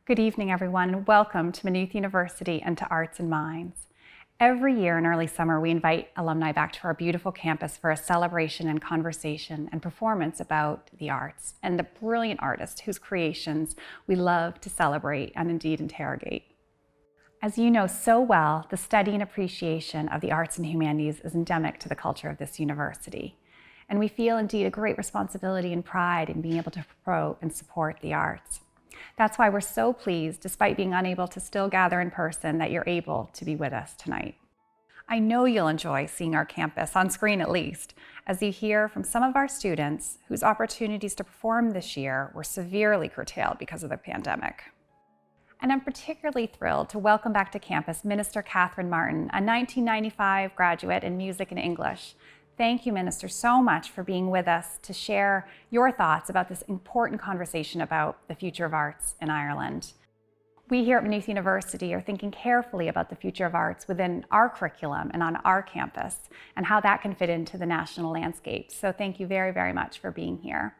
Good evening, everyone, and welcome to Maynooth University and to Arts and Minds. Every year in early summer, we invite alumni back to our beautiful campus for a celebration and conversation and performance about the arts and the brilliant artists whose creations we love to celebrate and indeed interrogate. As you know so well, the study and appreciation of the arts and humanities is endemic to the culture of this university. And we feel indeed a great responsibility and pride in being able to promote and support the arts. That's why we're so pleased, despite being unable to still gather in person, that you're able to be with us tonight. I know you'll enjoy seeing our campus, on screen at least, as you hear from some of our students whose opportunities to perform this year were severely curtailed because of the pandemic. And I'm particularly thrilled to welcome back to campus Minister Catherine Martin, a 1995 graduate in music and English. Thank you, Minister, so much for being with us to share your thoughts about this important conversation about the future of arts in Ireland. We here at Maynooth University are thinking carefully about the future of arts within our curriculum and on our campus and how that can fit into the national landscape. So thank you very, very much for being here.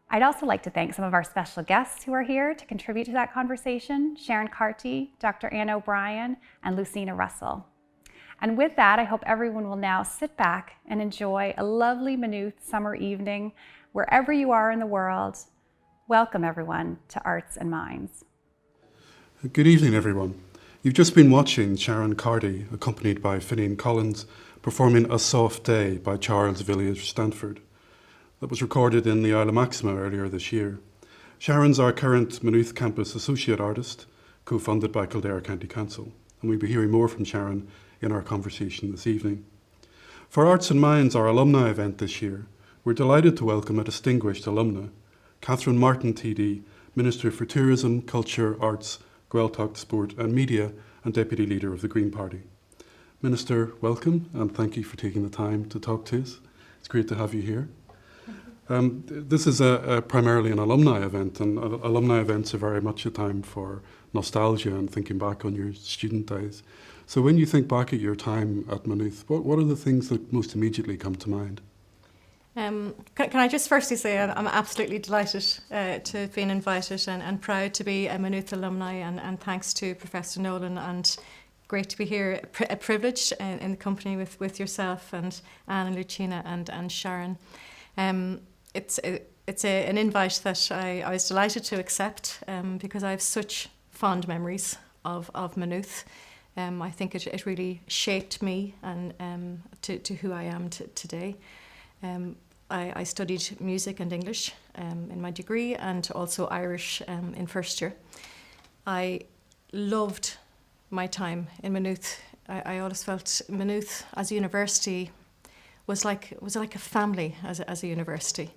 I'd also like to thank some of our special guests who are here to contribute to that conversation: Sharon Carty, Dr. Anne O'Brien, and Lucina Russell. And with that, I hope everyone will now sit back and enjoy a lovely Maynooth summer evening wherever you are in the world. Welcome, everyone, to Arts and Minds. Good evening, everyone. You've just been watching Sharon Carty, accompanied by Finian Collins, performing A Soft Day by Charles Villiers Stanford. That was recorded in the Isle of Maxima earlier this year. Sharon's our current Maynooth Campus Associate Artist, co-funded by Kildare County Council, and we'll be hearing more from Sharon in our conversation this evening. For Arts and Minds, our alumni event this year, we're delighted to welcome a distinguished alumna, Catherine Martin TD, Minister for Tourism, Culture, Arts, Gaeltacht, Sport and Media and Deputy Leader of the Green Party. Minister, welcome and thank you for taking the time to talk to us. It's great to have you here. This is primarily an alumni event, and alumni events are very much a time for nostalgia and thinking back on your student days. So when you think back at your time at Maynooth, what are the things that most immediately come to mind? Can I just firstly say I'm absolutely delighted to have been invited and proud to be a Maynooth alumni, and thanks to Professor Nolan, and great to be here, a privilege in the company with yourself and Anne and Lucina and Sharon. It's an invite that I was delighted to accept because I have such fond memories of Maynooth. I think it really shaped me and to who I am today. I studied music and English in my degree, and also Irish in first year. I loved my time in Maynooth. I always felt Maynooth as a university was like a family as a university.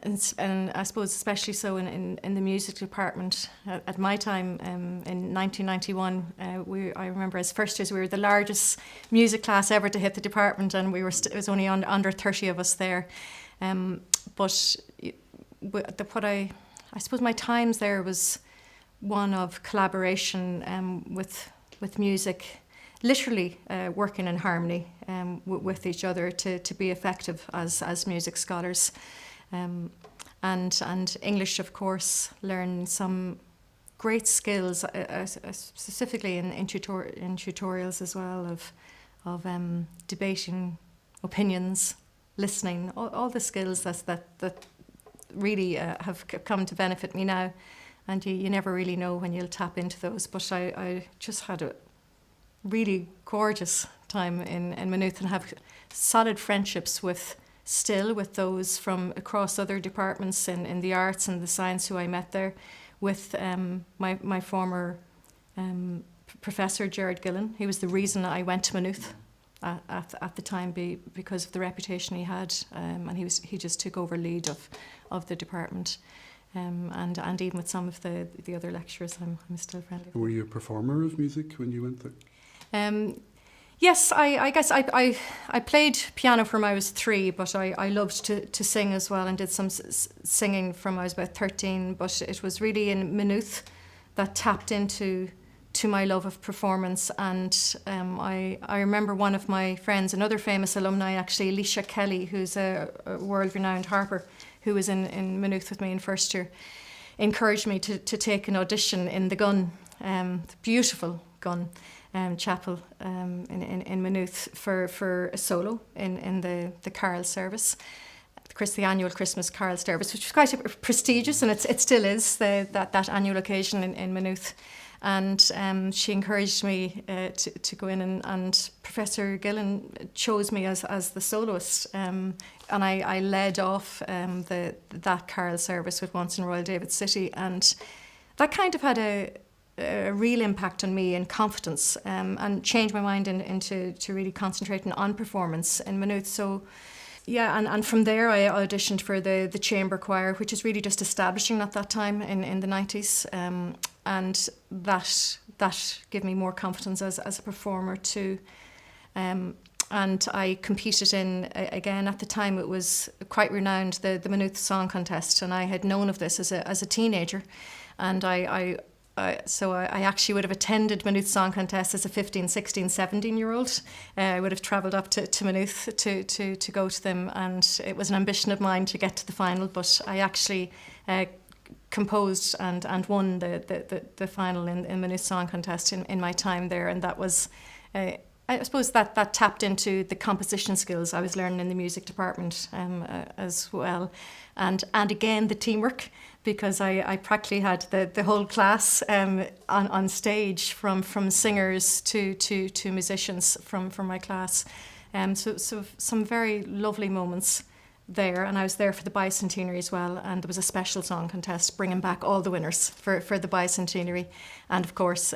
And I suppose especially so in the music department. At my time in 1991, I remember as first years we were the largest music class ever to hit the department, and it was only under 30 of us there. But I suppose my times there was one of collaboration with music, literally working in harmony with each other to be effective as music scholars. And English, of course, learn some great skills, specifically in tutorials as well, of debating opinions, listening, all the skills that really have come to benefit me now. And you never really know when you'll tap into those. But I just had a really gorgeous time in Maynooth, and have solid friendships with those from across other departments in the arts and the science who I met there, with my former Professor Gerard Gillen. He was the reason I went to Maynooth at the time, because of the reputation he had, and he just took over lead of the department, and even with some of the other lecturers I'm still friendly with. Were you a performer of music when you went there? Yes, I guess I played piano from I was 3, but I loved to sing as well, and did some singing from I was about 13. But it was really in Maynooth that tapped into my love of performance. And I remember one of my friends, another famous alumni actually, Alicia Kelly, who's a world-renowned harper, who was in Maynooth with me in first year. encouraged me to take an audition in the Gun, the beautiful Gun chapel in Maynooth for a solo in the carol service. The annual Christmas carol service, which was quite prestigious, and it still is that annual occasion in Maynooth. And she encouraged me to go in, and Professor Gillen chose me as the soloist, and I led off that carol service with Once in Royal David City, and that kind of had a real impact on me and confidence, and changed my mind into really concentrating on performance in Maynooth. So yeah, and from there I auditioned for the chamber choir, which is really just establishing at that time in the 90s, and that gave me more confidence as a performer too. And I competed in, again at the time it was quite renowned, the Maynooth Song Contest, and I had known of this as a teenager, and so I actually would have attended Maynooth Song Contest as a 15, 16, 17-year-old. I would have travelled up to Maynooth to go to them, and it was an ambition of mine to get to the final, but I actually composed and won the final in Maynooth Song Contest in my time there, and that was, I suppose that tapped into the composition skills I was learning in the music department as well, and again the teamwork, because I practically had the whole class on stage, from singers to musicians from my class. So some very lovely moments there, and I was there for the bicentenary as well, and there was a special song contest bringing back all the winners for the bicentenary, and of course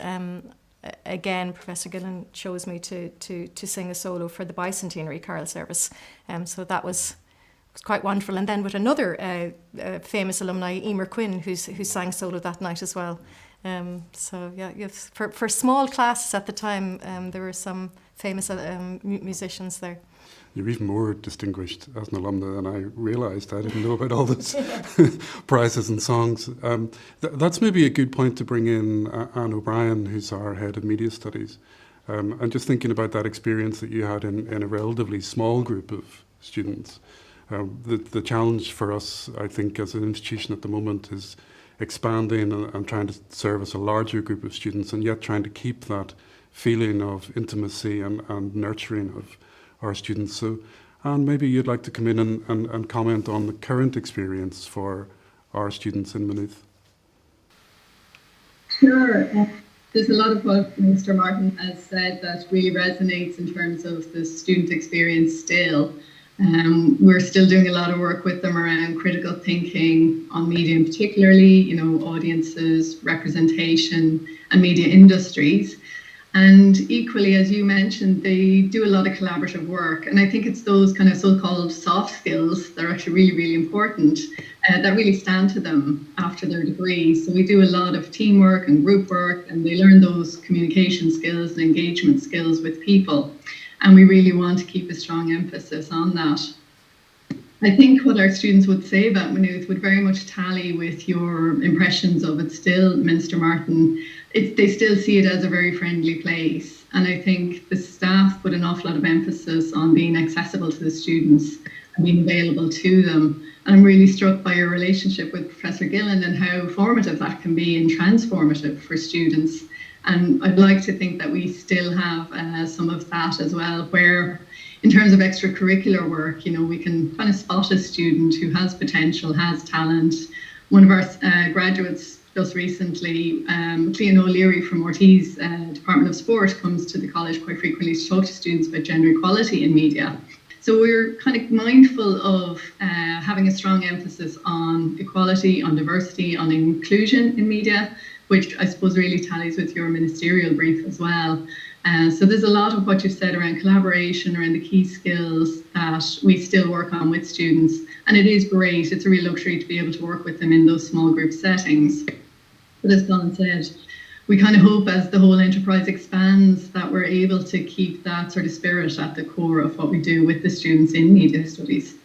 again Professor Gillen chose me to sing a solo for the bicentenary carol service, so that was quite wonderful. And then with another famous alumni, Emer Quinn, who sang solo that night as well. So yeah, for small classes at the time, there were some famous musicians there. You're even more distinguished as an alumna than I realised. I didn't know about all those prizes and songs. That's maybe a good point to bring in Anne O'Brien, who's our head of media studies. And just thinking about that experience that you had in a relatively small group of students. The challenge for us, I think, as an institution at the moment is expanding and trying to service a larger group of students, and yet trying to keep that feeling of intimacy and nurturing of our students. So, Anne, maybe you'd like to come in and comment on the current experience for our students in Maynooth. Sure. There's a lot of what Mr. Martin has said that really resonates in terms of the student experience still. We're still doing a lot of work with them around critical thinking on media, and particularly, audiences, representation, and media industries. And equally, as you mentioned, they do a lot of collaborative work. And I think it's those kind of so-called soft skills that are actually really, really important, that really stand to them after their degrees. So we do a lot of teamwork and group work, and they learn those communication skills and engagement skills with people. And we really want to keep a strong emphasis on that. I think what our students would say about Maynooth would very much tally with your impressions of it still, Minister Martin. They still see it as a very friendly place. And I think the staff put an awful lot of emphasis on being accessible to the students and being available to them. And I'm really struck by your relationship with Professor Gillen and how formative that can be and transformative for students. And I'd like to think that we still have some of that as well, where in terms of extracurricular work, we can kind of spot a student who has potential, has talent. One of our graduates just recently, Clean O'Leary from Ortiz Department of Sport, comes to the college quite frequently to talk to students about gender equality in media. So we're kind of mindful of having a strong emphasis on equality, on diversity, on inclusion in media, which I suppose really tallies with your ministerial brief as well. So there's a lot of what you've said around collaboration, around the key skills that we still work on with students. And it is great. It's a real luxury to be able to work with them in those small group settings. But as Colin said, we kind of hope as the whole enterprise expands that we're able to keep that sort of spirit at the core of what we do with the students in media studies.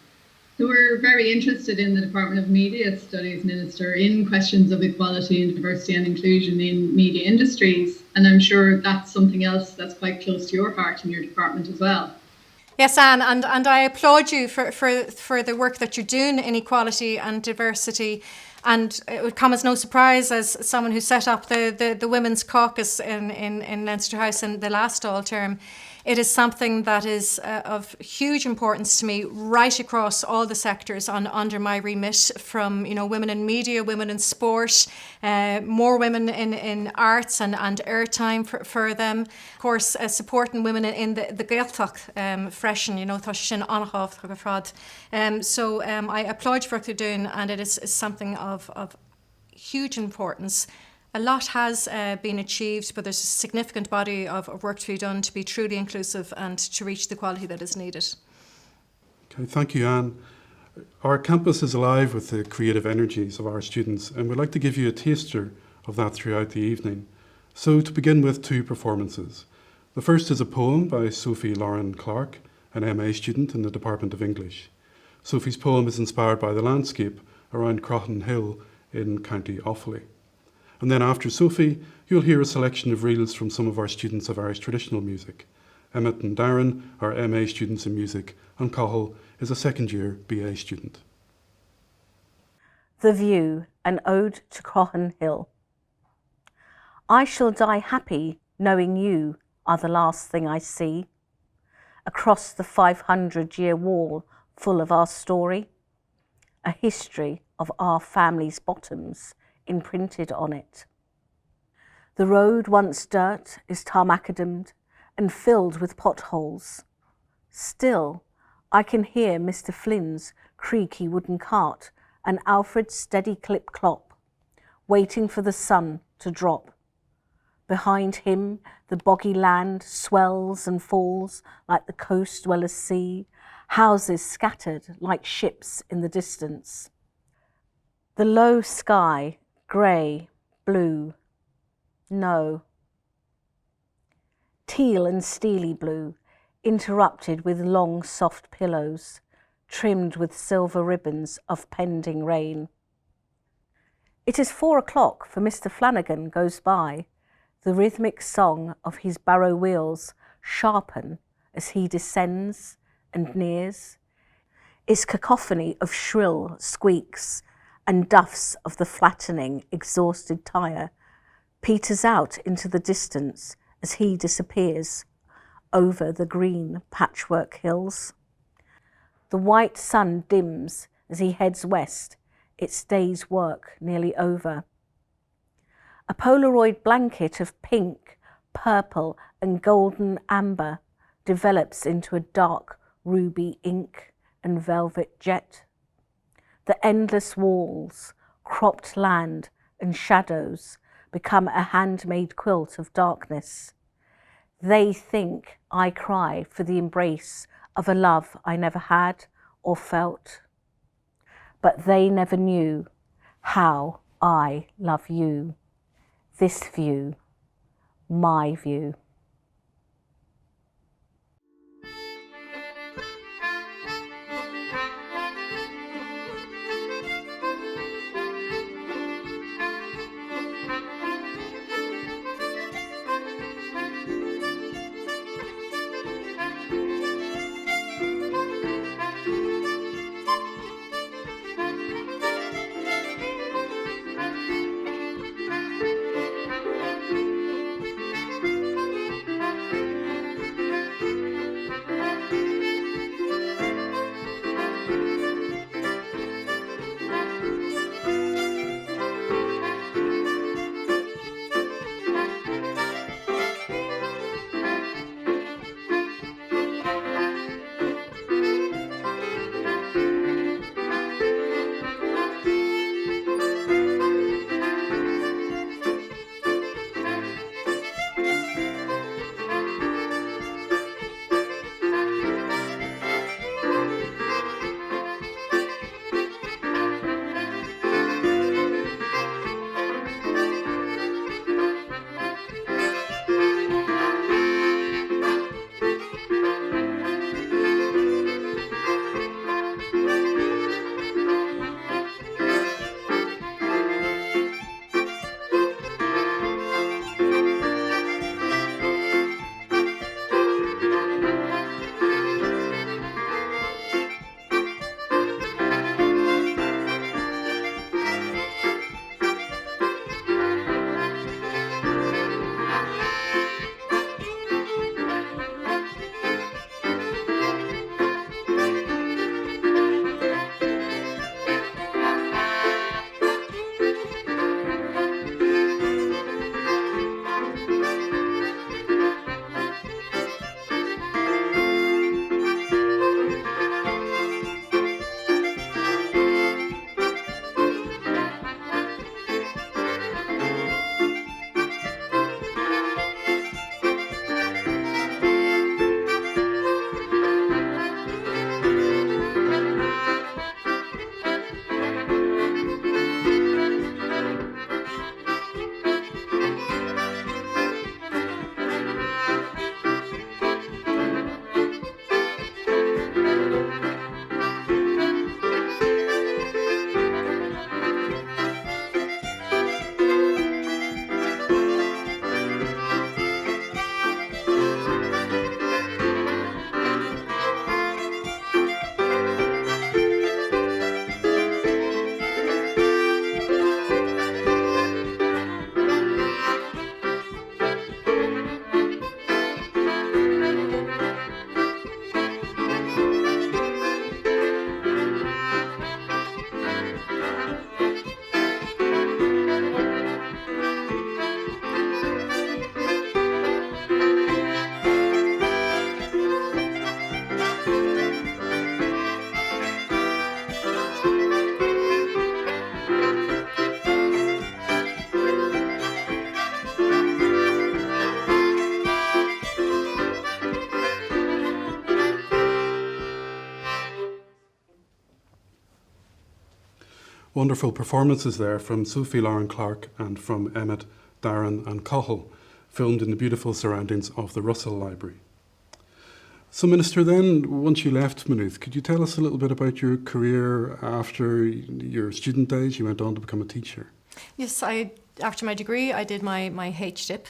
So we're very interested in the Department of Media Studies, Minister, in questions of equality and diversity and inclusion in media industries. And I'm sure that's something else that's quite close to your heart in your department as well. Yes, Anne, and I applaud you for the work that you're doing in equality and diversity. And it would come as no surprise, as someone who set up the Women's Caucus in Leinster House in the last Dáil term, it is something that is of huge importance to me right across all the sectors under my remit, from women in media, women in sport, more women in arts and airtime for them. Of course, supporting women in the Gaeltacht freisin, tá sin anhaft go frad. So I applaud you for what you're doing, and it is something of huge importance. A lot has been achieved, but there's a significant body of work to be done to be truly inclusive and to reach the quality that is needed. Okay, thank you, Anne. Our campus is alive with the creative energies of our students, and we'd like to give you a taster of that throughout the evening. So to begin with, 2 performances. The first is a poem by Sophie Lauren Clark, an MA student in the Department of English. Sophie's poem is inspired by the landscape around Croghan Hill in County Offaly. And then after Sophie, you'll hear a selection of reels from some of our students of Irish traditional music. Emmett and Darren are MA students in music, and Cathal is a second-year BA student. The View, an ode to Croghan Hill. I shall die happy knowing you are the last thing I see. Across the 500-year wall full of our story, a history of our family's bottoms imprinted on it. The road, once dirt, is tarmacadumed and filled with potholes. Still, I can hear Mr. Flynn's creaky wooden cart and Alfred's steady clip-clop, waiting for the sun to drop. Behind him, the boggy land swells and falls like the coast Dweller's sea, houses scattered like ships in the distance. The low sky, grey, blue, no. Teal and steely blue, interrupted with long soft pillows, trimmed with silver ribbons of pending rain. It is 4 o'clock, for Mr. Flanagan goes by, the rhythmic song of his barrow wheels sharpen as he descends and nears, its cacophony of shrill squeaks and duffs of the flattening, exhausted tyre peters out into the distance as he disappears over the green patchwork hills. The white sun dims as he heads west, its day's work nearly over. A Polaroid blanket of pink, purple and golden amber develops into a dark ruby ink and velvet jet. The endless walls, cropped land and shadows become a handmade quilt of darkness. They think I cry for the embrace of a love I never had or felt. But they never knew how I love you. This view, my view. Wonderful performances there from Sophie Lauren Clark and from Emmett, Darren and Cahill, filmed in the beautiful surroundings of the Russell Library. So Minister, then, once you left Maynooth, could you tell us a little bit about your career after your student days? You went on to become a teacher. Yes, after my degree, I did my HDip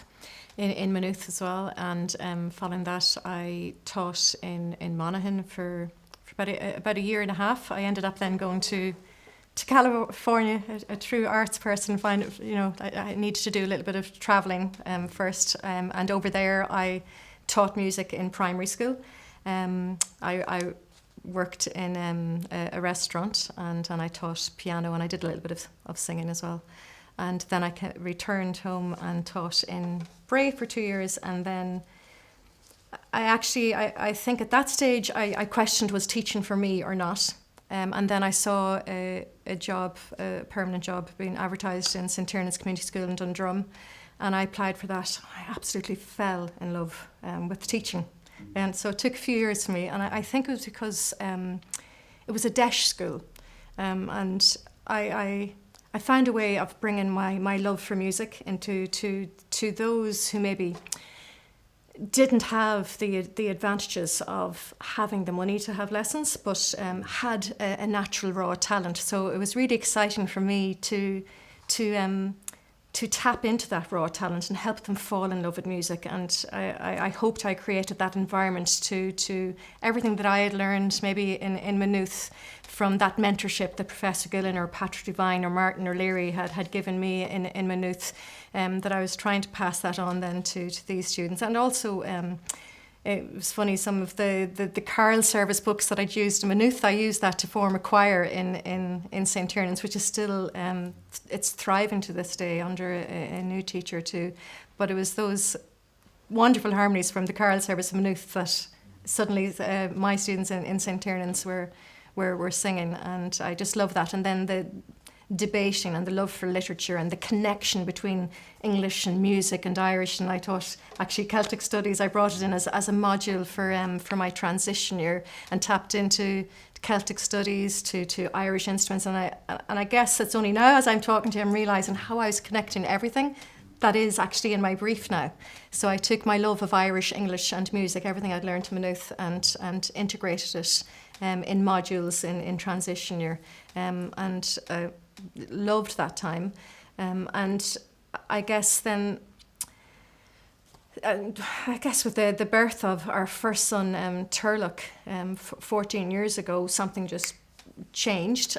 in Maynooth as well, and following that, I taught in Monaghan for about a year and a half. I ended up then going to California, a true arts person. I needed to do a little bit of travelling first, and over there I taught music in primary school. I worked in a restaurant and I taught piano, and I did a little bit of singing as well. And then I returned home and taught in Bray for 2 years, and then I think at that stage I questioned, was teaching for me or not? And then I saw a permanent job being advertised in St. Tiernan's Community School in Dundrum, and I applied for that. I absolutely fell in love with teaching. And so it took a few years for me, and I think it was because it was a Desh school, and I found a way of bringing my love for music into to those who maybe didn't have the advantages of having the money to have lessons, but had a natural raw talent. So it was really exciting for me to tap into that raw talent and help them fall in love with music. And I hoped I created that environment to everything that I had learned maybe in Maynooth from that mentorship that Professor Gillen or Patrick Devine or Martin O'Leary had given me in Maynooth, that I was trying to pass that on then to these students. And also it was funny, some of the choral service books that I'd used in Maynooth, I used that to form a choir in St. Tiernan's, which is still, it's thriving to this day under a new teacher too. But it was those wonderful harmonies from the choral service in Maynooth that suddenly my students in St. Tiernan's were singing, and I just love that. And then the debating and the love for literature and the connection between English and music and Irish. And I taught actually Celtic studies. I brought it in as a module for my transition year, and tapped into Celtic studies to Irish instruments. And I guess it's only now as I'm talking to you I'm realising how I was connecting everything that is actually in my brief now. So I took my love of Irish, English and music, everything I'd learned in Maynooth, and integrated it in modules in transition year, and loved that time. And I guess then, with the birth of our first son, Turlough, 14 years ago, something just changed.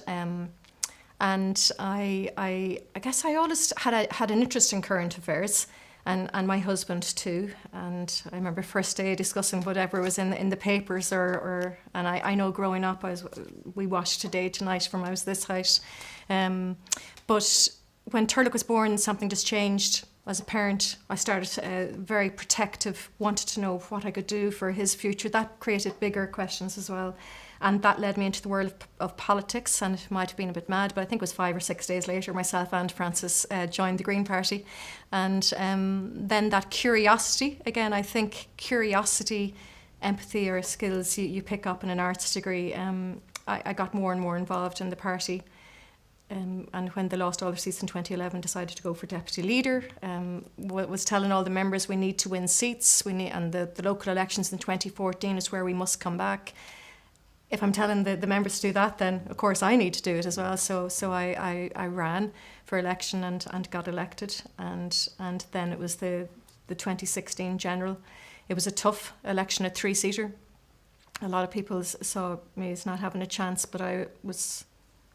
And I guess I always had an interest in current affairs, and my husband too. And I remember first day discussing whatever was in the papers, and I know growing up we watched Today Tonight from I was this height. But when Turlough was born, something just changed. As a parent, I started very protective, wanted to know what I could do for his future. That created bigger questions as well. And that led me into the world of politics, and it might have been a bit mad, but I think it was 5 or 6 days later, myself and Francis joined the Green Party. And then that curiosity, again, I think curiosity, empathy are skills you pick up in an arts degree. I got more and more involved in the party. And when they lost all their seats in 2011, decided to go for deputy leader. Was telling all the members we need to win seats. And the local elections in 2014 is where we must come back. If I'm telling the members to do that, then of course I need to do it as well. So I ran for election and got elected. And then it was the 2016 general. It was a tough election, a 3-seater. A lot of people saw me as not having a chance, but I was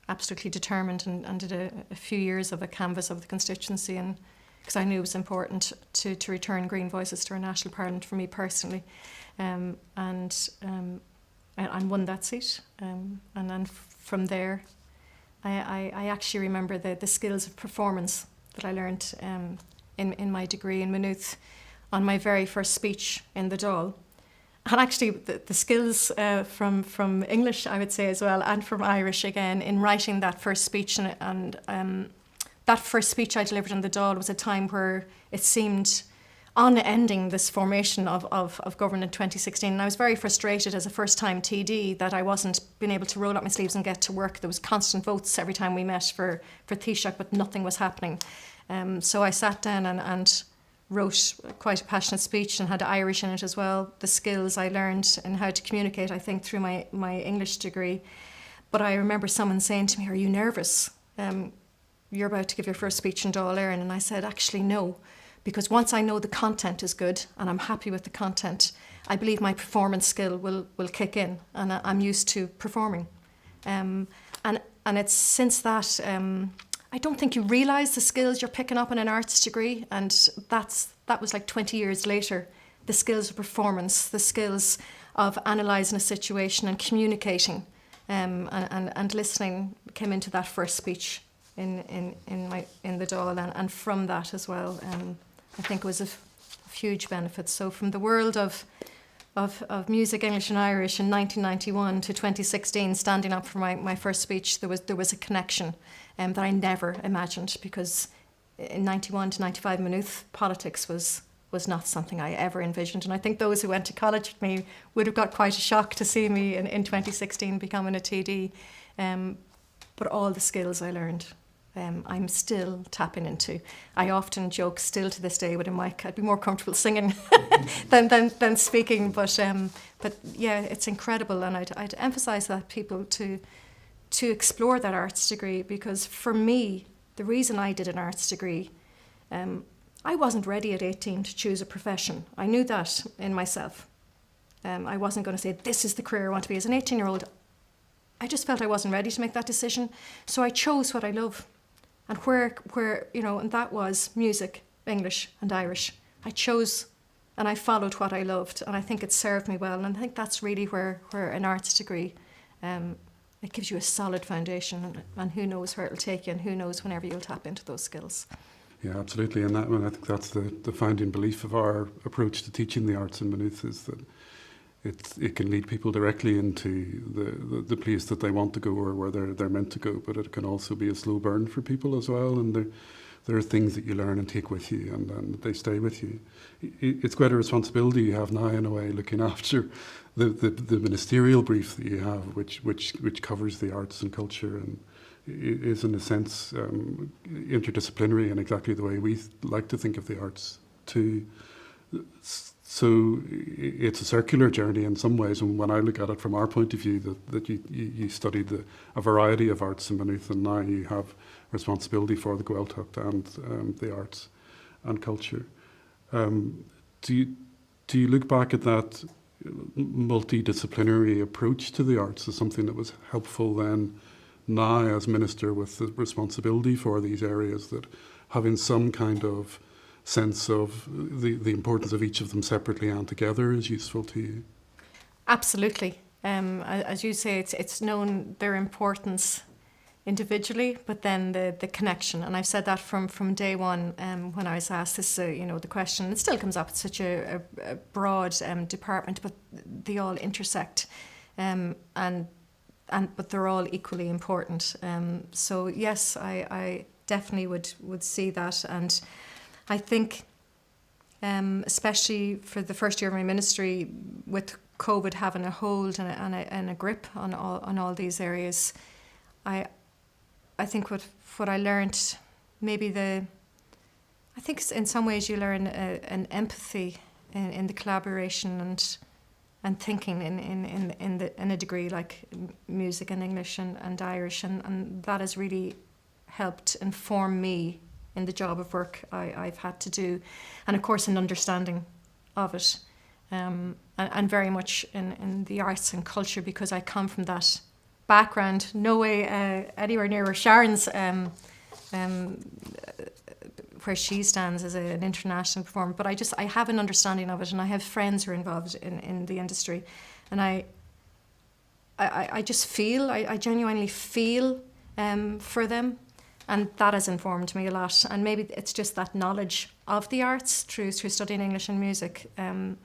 absolutely determined and did a few years of a canvass of the constituency, and because I knew it was important to return Green voices to our national parliament for me personally, and won that seat, and then from there I actually remember the skills of performance that I learned in my degree in Maynooth on my very first speech in the Dáil. And actually the skills from English, I would say as well, and from Irish again, in writing that first speech. And that first speech I delivered in the Dáil was a time where it seemed unending this formation of government in 2016. And I was very frustrated as a first-time TD that I wasn't being able to roll up my sleeves and get to work. There was constant votes every time we met for Taoiseach, but nothing was happening. So I sat down and wrote quite a passionate speech and had Irish in it as well. The skills I learned and how to communicate, I think, through my English degree. But I remember someone saying to me, "Are you nervous? You're about to give your first speech in Dáil Éireann." And I said, actually, no. Because once I know the content is good and I'm happy with the content, I believe my performance skill will kick in, and I'm used to performing. And it's since that, I don't think you realise the skills you're picking up in an arts degree, and that was like 20 years later. The skills of performance, the skills of analysing a situation and communicating, and listening came into that first speech in the Dáil, and from that as well, I think it was a huge benefit. So from the world of music, English and Irish in 1991 to 2016, standing up for my first speech, there was a connection that I never imagined, because in 91 to 95 Maynooth, politics was not something I ever envisioned. And I think those who went to college with me would have got quite a shock to see me in 2016 becoming a TD. But all the skills I learned, I'm still tapping into. I often joke still to this day with a mic, I'd be more comfortable singing than speaking. But yeah, it's incredible, and I'd emphasise that people to explore that arts degree, because for me, the reason I did an arts degree, I wasn't ready at 18 to choose a profession. I knew that in myself. I wasn't going to say, this is the career I want to be. As an 18-year-old, I just felt I wasn't ready to make that decision. So I chose what I love. And where and that was music, English and Irish. I chose and I followed what I loved, and I think it served me well. And I think that's really where an arts degree, it gives you a solid foundation, and who knows where it'll take you, and who knows whenever you'll tap into those skills. Yeah, absolutely. And that one, I think that's the founding belief of our approach to teaching the arts in Maynooth, is that it can lead people directly into the place that they want to go, or where they're meant to go, but it can also be a slow burn for people as well, and there are things that you learn and take with you, and they stay with you. It's quite a responsibility you have now, in a way, looking after the ministerial brief that you have, which covers the arts and culture, and is in a sense interdisciplinary in exactly the way we like to think of the arts too. So it's a circular journey in some ways, and when I look at it from our point of view, that you studied a variety of arts in Maynooth, and now you have responsibility for the Gaeltacht and the arts and culture. Do you look back at that multidisciplinary approach to the arts as something that was helpful then, now as minister with the responsibility for these areas, that having some kind of sense of the importance of each of them separately and together is useful to you? Absolutely. As you say, it's known their importance individually, but then the connection. And I've said that from day one when I was asked this, the question. It still comes up. It's such a broad department, but they all intersect, but they're all equally important. So yes, I definitely would see that. And I think, especially for the first year of my ministry, with COVID having a hold and a grip on all these areas, I think what I learned, I think in some ways you learn an empathy in the collaboration and thinking in a degree like music and English and Irish, and that has really helped inform me in the job of work I've had to do, and of course an understanding of it, and very much in the arts and culture, because I come from that background. No way anywhere near where Sharon's, where she stands as an international performer, but I have an understanding of it, and I have friends who are involved in the industry, and I just feel, I genuinely feel for them. And that has informed me a lot. And maybe it's just that knowledge of the arts through studying English and music. And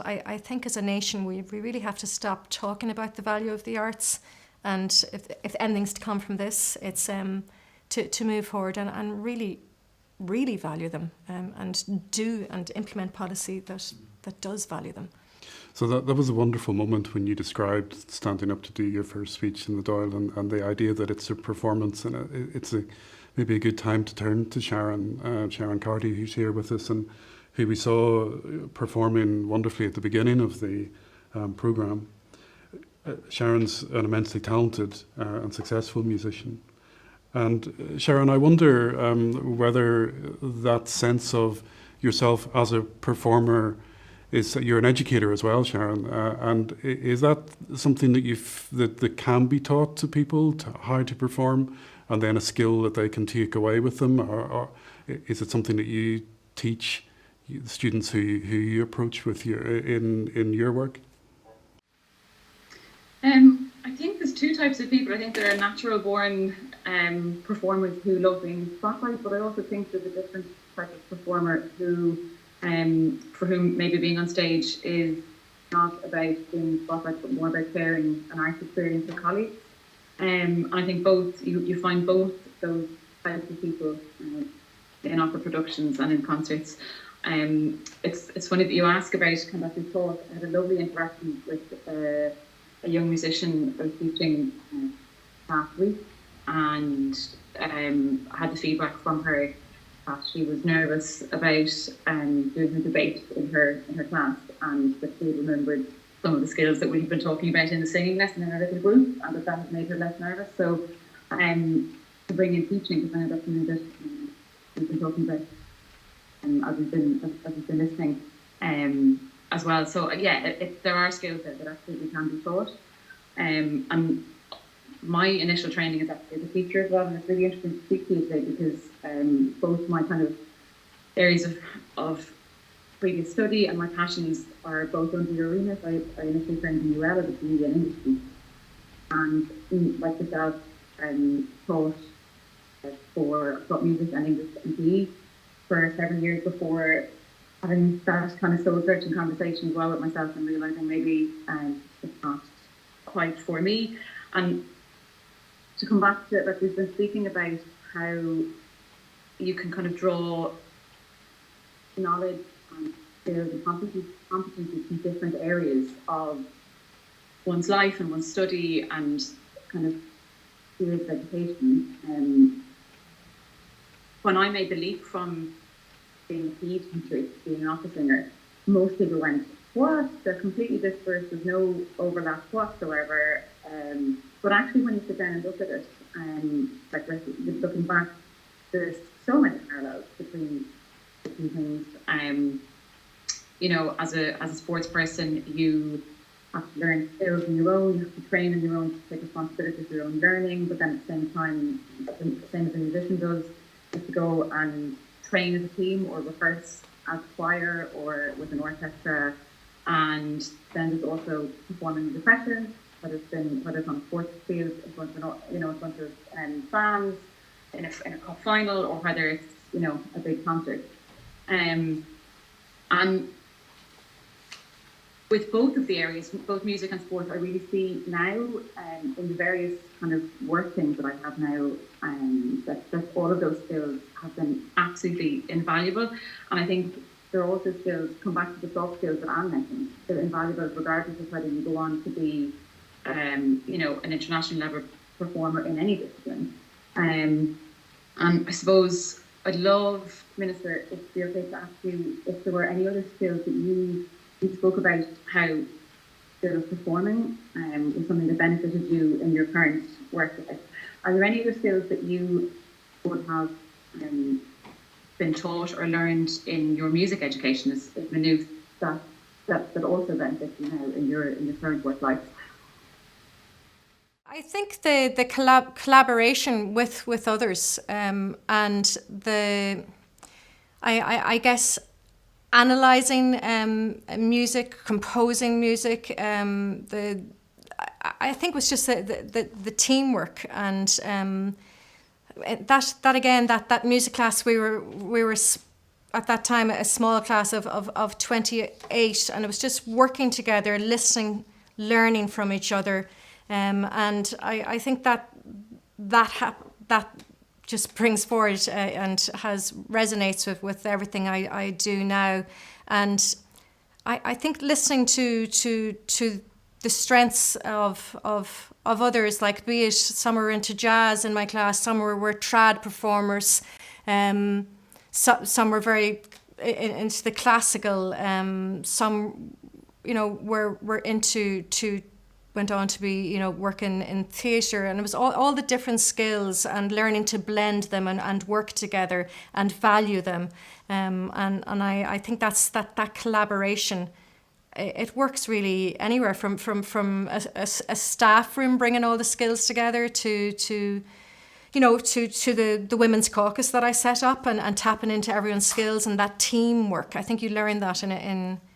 I think as a nation, we really have to stop talking about the value of the arts. And if anything's to come from this, it's to move forward and really really value them, and do and implement policy that does value them. So that was a wonderful moment when you described standing up to do your first speech in the Dáil, and the idea that it's a performance, and it's maybe a good time to turn to Sharon Carty, who's here with us, and who we saw performing wonderfully at the beginning of the programme. Sharon's an immensely talented and successful musician. And Sharon, I wonder whether that sense of yourself as a performer is that you're an educator as well, Sharon, and is that something that that can be taught to people, how to perform, and then a skill that they can take away with them, or is it something that you teach the students who you approach with in your work? I think there's two types of people. I think there are natural born performers who love being in the spotlight, but I also think there's a different type of performer who, for whom maybe being on stage is not about being in the spotlight, but more about sharing an art experience with colleagues. I think both you find both those types of people in opera productions and in concerts. It's funny that you ask about conducting talk. I had a lovely interaction with a young musician I was teaching last week, and had the feedback from her that she was nervous about doing a debate in her class, and that she remembered some of the skills that we've been talking about in the singing lesson in our little group, and that has made her less nervous. So to bring in teaching, because I know that's something that we've been talking about as we've been listening as well. So there are skills that absolutely can be taught. And my initial training is actually as a teacher as well, and it's really interesting to speak to you today because both my kind of areas of previous study and my passions are both under your remit. I initially trained in UL as a media and industry, and like yourself, taught music and English and PE for 7 years before having that kind of soul-searching conversation as well with myself and realising maybe it's not quite for me. And to come back to it, like we've been speaking about how you can kind of draw knowledge and skills and competencies from different areas of one's life and one's study and kind of serious education. When I made the leap from being a PE teacher to being an opera singer, most people went, "What? They're completely disparate. There's no overlap whatsoever." But actually, when you sit down and look at it, like looking back, there's so many parallels between things. You know, as a sports person, you have to learn skills on your own. You have to train on your own to take responsibility for your own learning. But then at the same time, the same as a musician does, you have to go and train as a team or rehearse as a choir or with an orchestra. And then there's also performing under pressure, whether it's on a sports field in front of fans in a cup final, or whether it's a big concert. And with both of the areas, both music and sport, I really see now in the various kind of work things that I have now, that all of those skills have been absolutely invaluable. And I think there are also skills, come back to the soft skills that Anne mentioned, they're invaluable regardless of whether you go on to be, an international level performer in any discipline. And I suppose I'd love, Minister, if you're okay to ask you if there were any other skills that you spoke about how skill of performing was something that benefited you in your current work. Are there any other skills that you would have been taught or learned in your music education as Maynooth that also benefits you now in your current work life? I think the collaboration with others and I guess analysing music, composing music, I think was just the teamwork, and that music class we were at that time a small class of 28, and it was just working together, listening, learning from each other, and I think that just brings forward and resonates with everything I do now. And I think listening to the strengths of others, like be it some are into jazz in my class, some were trad performers, some were very into the classical, some were went on to be working in theatre, and it was all the different skills and learning to blend them and work together and value them, and I think that collaboration. It works really anywhere from a staff room bringing all the skills together to the women's caucus that I set up and tapping into everyone's skills and that teamwork. I think you learn that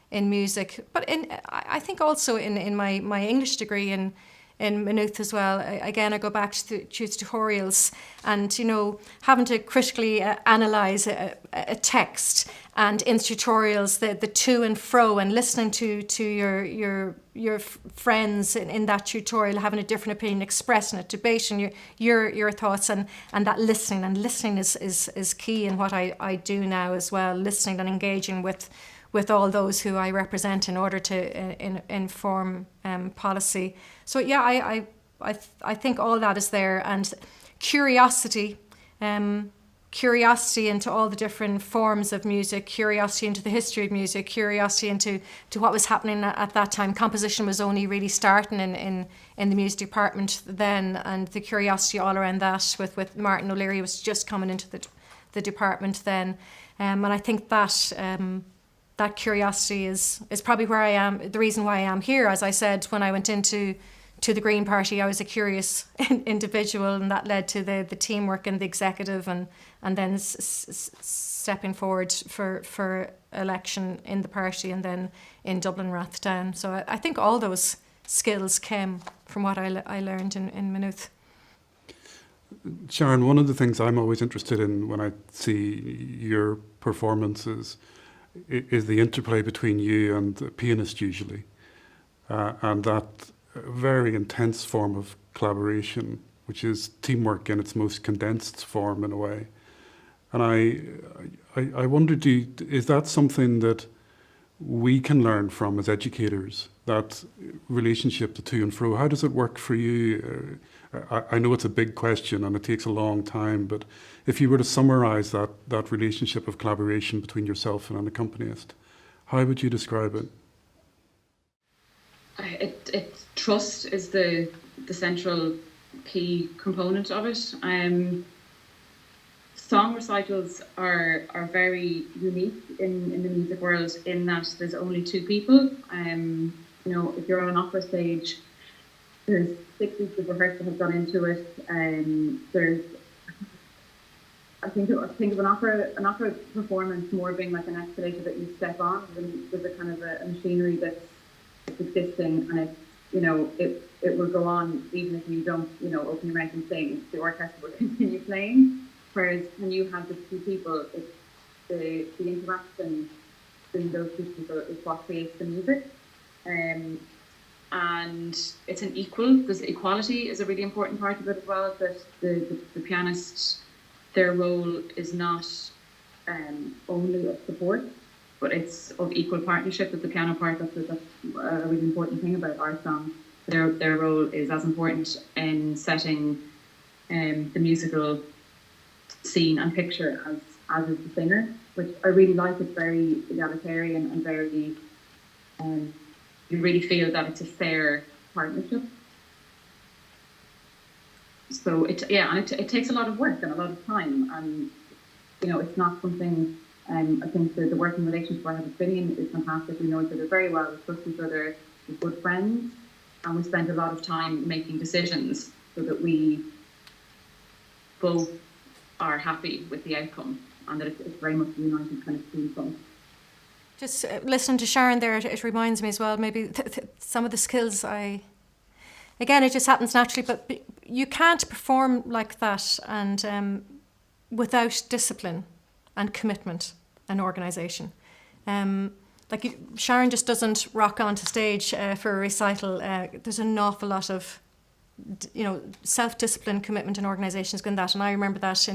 in music, but I think also in my English degree in Maynooth as well. Again, I go back to tutorials and having to critically analyse a text, and in tutorials the to and fro, and listening to your friends in that tutorial having a different opinion, expressing it, debating your thoughts, and that listening. And listening is key in what I do now as well, listening and engaging with all those who I represent in order to inform policy. So yeah, I think all that is there, and curiosity into all the different forms of music, curiosity into the history of music, curiosity into what was happening at that time. Composition was only really starting in the music department then, and the curiosity all around that with Martin O'Leary was just coming into the department then, and I think that curiosity is probably where I am, the reason why I am here. As I said, when I went into the Green Party, I was a curious individual, and that led to the teamwork and the executive, and then stepping forward for election in the party and then in Dublin Rathdown. So I think all those skills came from what I learned in Maynooth. Sharon, one of the things I'm always interested in when I see your performances is the interplay between you and the pianist usually, and that very intense form of collaboration, which is teamwork in its most condensed form in a way. And I wondered, is that something that we can learn from as educators, that relationship, the to and fro? How does it work for you? I know it's a big question and it takes a long time, but if you were to summarise that relationship of collaboration between yourself and an accompanist, how would you describe it? Trust is the central key component of it. Song recitals are very unique in the music world, in that there's only two people. If you're on an opera stage, there's 6 weeks of rehearsal have gone into it. I think of an opera performance more being like an escalator that you step on, and there's a kind of a machinery that's existing, and it will go on even if you don't open your mouth and sing. The orchestra will continue playing. Whereas when you have the two people, it's the interaction between those two people is what creates the music. And it's an equal. There's equality is a really important part of it as well. That the pianist, their role is not only of support, but it's of equal partnership with the piano part. That's a really important thing about our song. Their role is as important in setting the musical scene and picture as is the singer, which I really like. It's very egalitarian and very you really feel that it's a fair partnership. So it takes a lot of work and a lot of time, and it's not something. I think the working relationship I have with Finian is fantastic. We know each other very well. We trust each other. We're good friends, and we spend a lot of time making decisions so that we both are happy with the outcome, and that it's very much a united kind of team. Just listening to Sharon there, it reminds me as well, maybe some of the skills again, it just happens naturally, but you can't perform like that and without discipline and commitment and organisation. Sharon just doesn't rock onto stage for a recital. There's an awful lot of self-discipline, commitment in organisations and that. And I remember that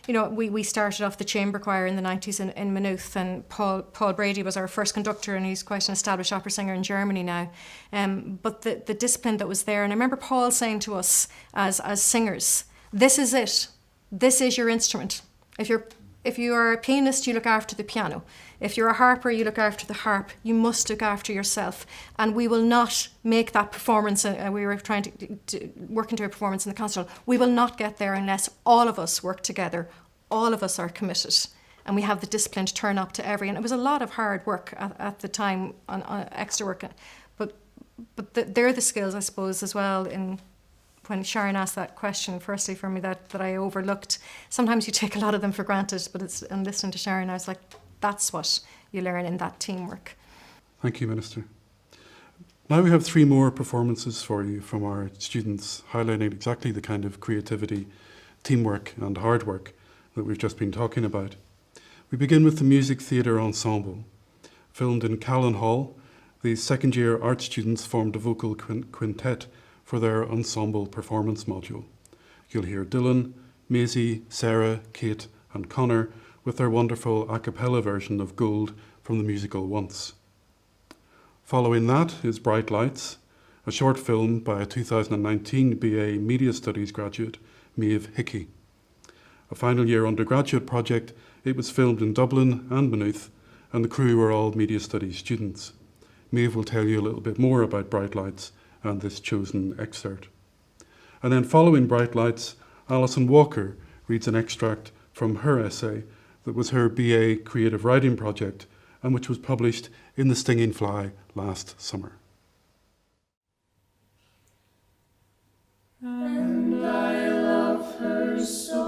we started off the chamber choir in the 90s in Maynooth, and Paul Brady was our first conductor, and he's quite an established opera singer in Germany now. But the discipline that was there, and I remember Paul saying to us as singers, this is it. This is your instrument. If you are a pianist, you look after the piano. If you're a harper, you look after the harp. You must look after yourself. And we will not make that performance, we were trying to work into a performance in the concert hall, we will not get there unless all of us work together, all of us are committed, and we have the discipline to turn up to every, and it was a lot of hard work at the time, on extra work. But they're the skills, I suppose, as well, in when Sharon asked that question, firstly for me, that I overlooked. Sometimes you take a lot of them for granted, but and listening to Sharon, I was like, that's what you learn in that teamwork. Thank you, Minister. Now we have 3 more performances for you from our students, highlighting exactly the kind of creativity, teamwork and hard work that we've just been talking about. We begin with the Music Theatre Ensemble. Filmed in Callan Hall, the second-year art students formed a vocal quintet for their ensemble performance module. You'll hear Dylan, Maisie, Sarah, Kate and Connor with their wonderful a cappella version of Gold from the musical Once. Following that is Bright Lights, a short film by a 2019 BA Media Studies graduate, Maeve Hickey. A final year undergraduate project, it was filmed in Dublin and Maynooth, and the crew were all Media Studies students. Maeve will tell you a little bit more about Bright Lights and this chosen excerpt. And then following Bright Lights, Alison Walker reads an extract from her essay that was her BA creative writing project and which was published in The Stinging Fly last summer. And I love her so,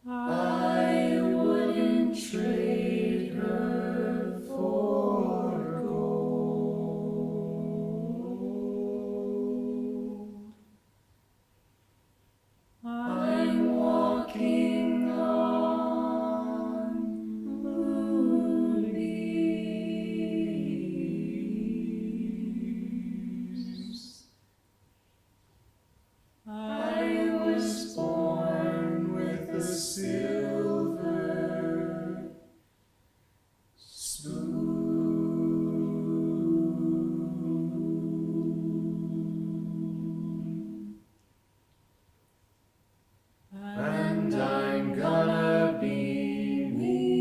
I wouldn't trade her for gold. I'm walking on moonbeams. I was born with a silver spoon, and I'm gonna be me.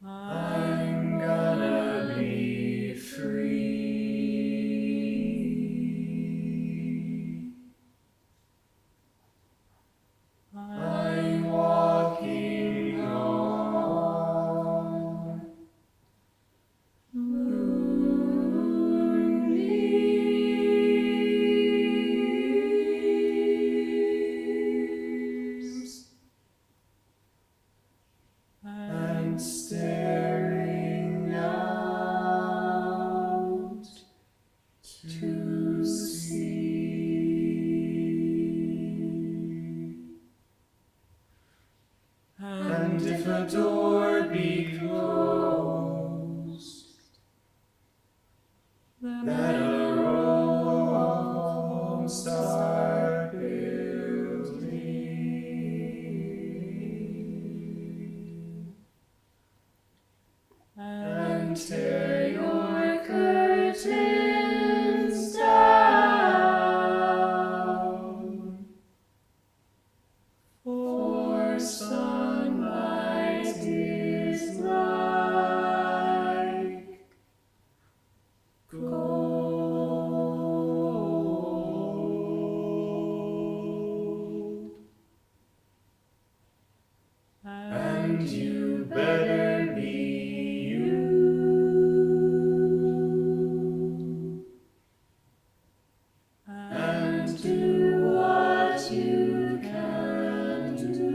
I'm gonna be free. I'm walking on moonbeams and staring out to sea. And if a door be closed, that a row of homes start building, and tear your curtains down, for sunlight is like gold. And you better be you, and do what you can do.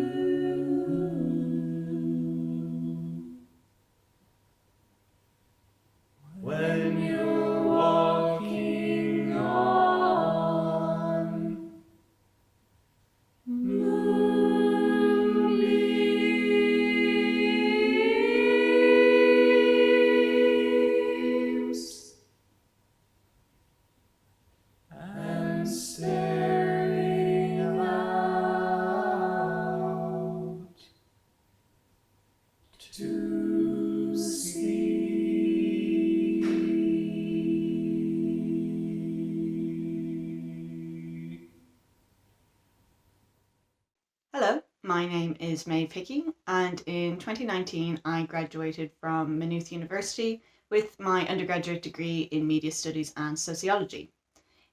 When you're walking on moonbeams. to see. Hello, my name is Maeve Hickey, and in 2019 I graduated from Maynooth University with my undergraduate degree in Media Studies and Sociology.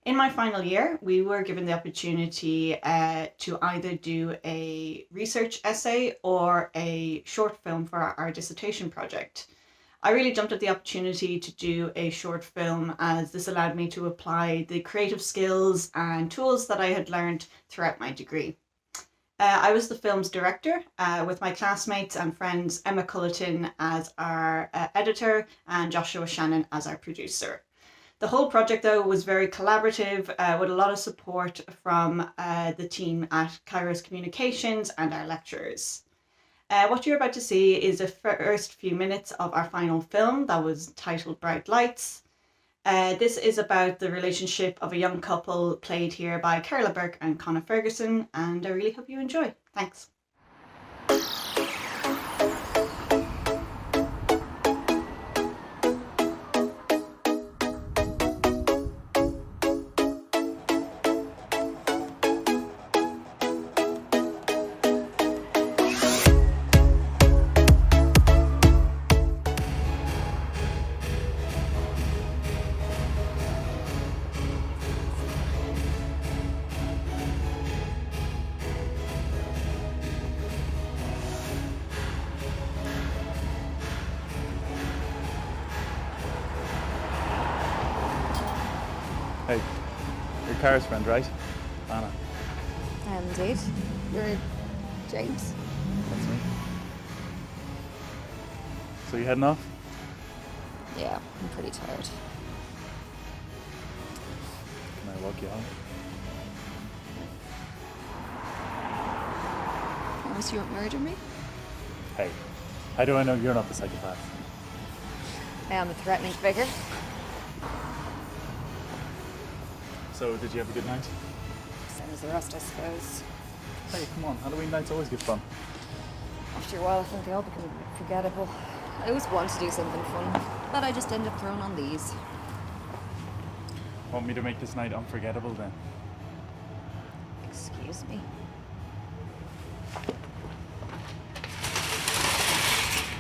In my final year, we were given the opportunity to either do a research essay or a short film for our dissertation project. I really jumped at the opportunity to do a short film, as this allowed me to apply the creative skills and tools that I had learned throughout my degree. I was the film's director, with my classmates and friends Emma Culleton as our editor and Joshua Shannon as our producer. The whole project, though, was very collaborative, with a lot of support from the team at Kairos Communications and our lecturers. What you're about to see is the first few minutes of our final film that was titled Bright Lights. This is about the relationship of a young couple played here by Carla Burke and Conor Ferguson, and I really hope you enjoy. Thanks. Hey, you're Cara's friend, right? Anna. I am indeed. You're James. That's me. So you heading off? Yeah, I'm pretty tired. Can I walk you home? Promise you won't murder me? Hey, how do I know you're not the psychopath? I am a threatening figure. So, did you have a good night? Same as the rest, I suppose. Hey, come on, Halloween nights always good fun. After a while, I think they all become a bit forgettable. I always want to do something fun, but I just end up thrown on these. Want me to make this night unforgettable then? Excuse me.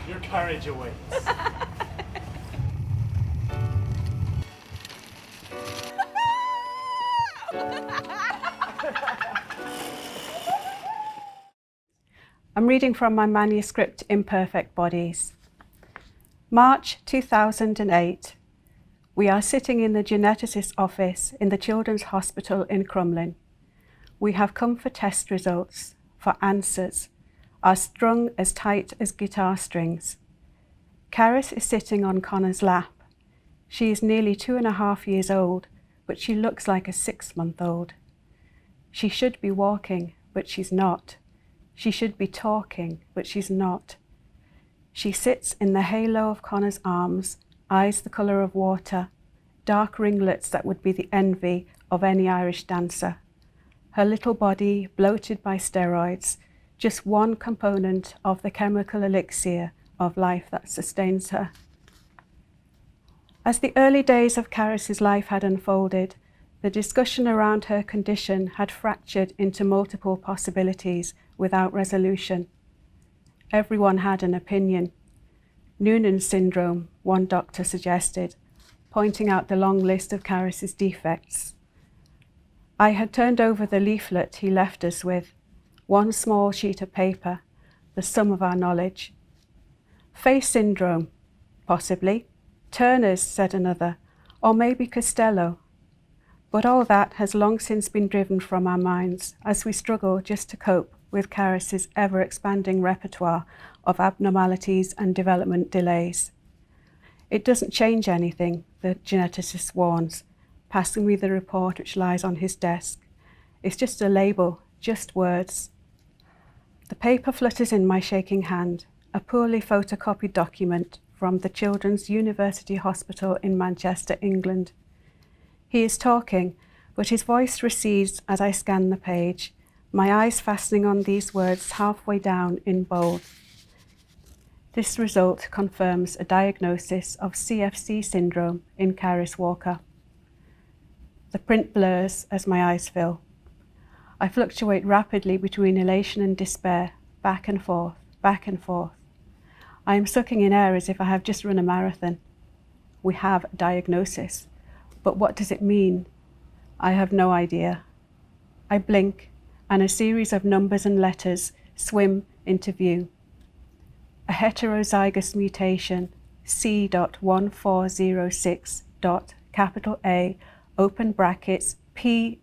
Your carriage awaits. I'm reading from my manuscript, Imperfect Bodies. March 2008. We are sitting in the geneticist's office in the Children's Hospital in Crumlin. We have come for test results, for answers, are strung as tight as guitar strings. Caris is sitting on Connor's lap. She is nearly 2.5 years old, but she looks like a 6-month-old. She should be walking, but she's not. She should be talking, but she's not. She sits in the halo of Connor's arms, eyes the colour of water, dark ringlets that would be the envy of any Irish dancer. Her little body bloated by steroids, just one component of the chemical elixir of life that sustains her. As the early days of Caris's life had unfolded, the discussion around her condition had fractured into multiple possibilities without resolution. Everyone had an opinion. Noonan syndrome, one doctor suggested, pointing out the long list of Caris's defects. I had turned over the leaflet he left us with, one small sheet of paper, the sum of our knowledge. Face syndrome, possibly. Turner's, said another, or maybe Costello. But all that has long since been driven from our minds as we struggle just to cope with Caris's ever-expanding repertoire of abnormalities and development delays. It doesn't change anything, the geneticist warns, passing me the report which lies on his desk. It's just a label, just words. The paper flutters in my shaking hand, a poorly photocopied document from the Children's University Hospital in Manchester, England. He is talking, but his voice recedes as I scan the page, my eyes fastening on these words halfway down in bold. This result confirms a diagnosis of CFC syndrome in Caris Walker. The print blurs as my eyes fill. I fluctuate rapidly between elation and despair, back and forth, back and forth. I am sucking in air as if I have just run a marathon. We have a diagnosis, but what does it mean? I have no idea. I blink, and a series of numbers and letters swim into view. A heterozygous mutation, C.1406. Capital A, open brackets, P.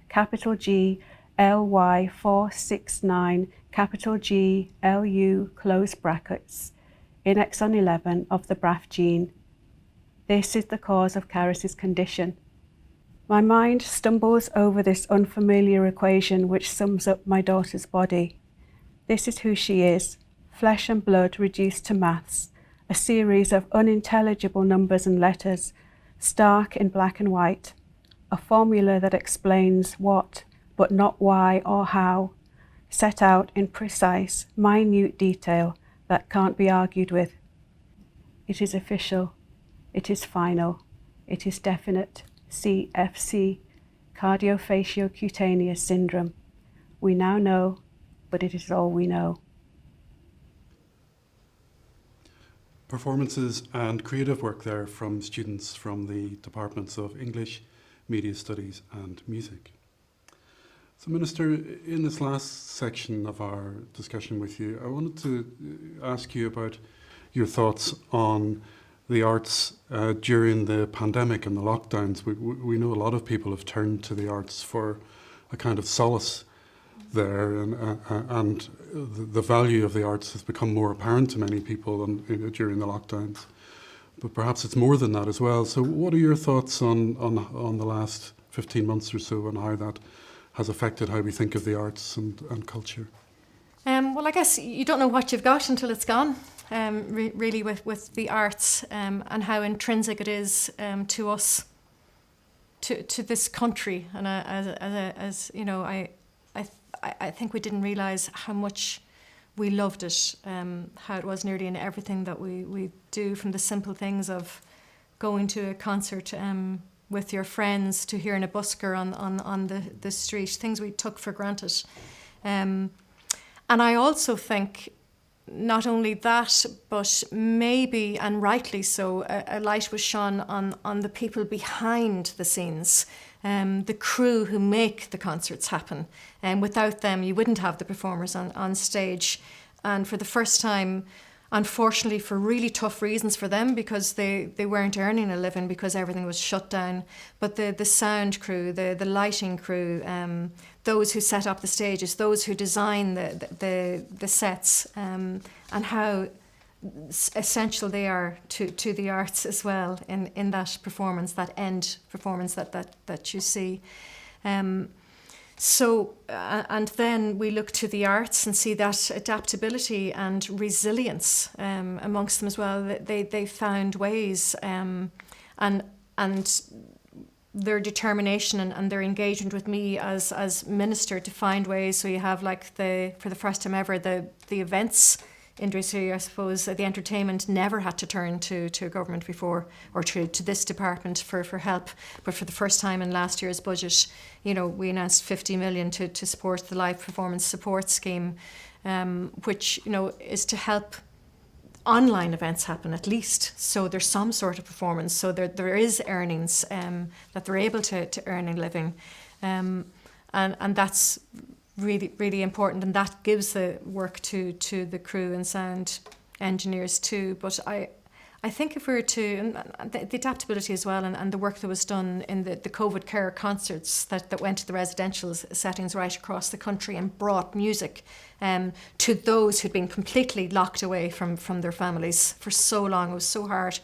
Capital G, LY469, capital G, LU, close brackets, in exon 11 of the BRAF gene. This is the cause of Caris's condition. My mind stumbles over this unfamiliar equation which sums up my daughter's body. This is who she is, flesh and blood reduced to maths, a series of unintelligible numbers and letters, stark in black and white, a formula that explains what, but not why or how, set out in precise, minute detail that can't be argued with. It is official, it is final, it is definite. CFC, cardiofaciocutaneous syndrome. We now know, but it is all we know. Performances and creative work there from students from the departments of English, Media Studies and Music. So Minister, in this last section of our discussion with you, I wanted to ask you about your thoughts on the arts during the pandemic and the lockdowns. We know a lot of people have turned to the arts for a kind of solace there, and the value of the arts has become more apparent to many people during the lockdowns. But perhaps it's more than that as well. So what are your thoughts on the last 15 months or so and how that has affected how we think of the arts and culture? Well, I guess you don't know what you've got until it's gone. Really, with the arts and how intrinsic it is to us, to this country, and as you know, I think we didn't realise how much we loved it, how it was nearly in everything that we do, from the simple things of going to a concert with your friends to hearing a busker on the street, things we took for granted. And I also think not only that, but maybe, and rightly so, a light was shone on the people behind the scenes, the crew who make the concerts happen. And without them, you wouldn't have the performers on stage. And for the first time, unfortunately, for really tough reasons for them, because they weren't earning a living because everything was shut down. But the sound crew, the lighting crew, those who set up the stages, those who design the sets, and how essential they are to the arts as well in that performance, that end performance that you see. So, and then we look to the arts and see that adaptability and resilience amongst them as well. They found ways, and their determination and their engagement with me as minister to find ways. So you have, like, for the first time ever, the events industry, I suppose, the entertainment never had to turn to a government before, or to this department for help. But for the first time in last year's budget, you know, we announced 50 million to support the live performance support scheme, which, you know, is to help online events happen at least, so there's some sort of performance, so there is earnings, that they're able to earn a living, and that's really, really important, and that gives the work to the crew and sound engineers too. But I think if we were to, and the adaptability as well, and the work that was done in the COVID care concerts that went to the residential settings right across the country and brought music to those who'd been completely locked away from their families for so long. It was so harsh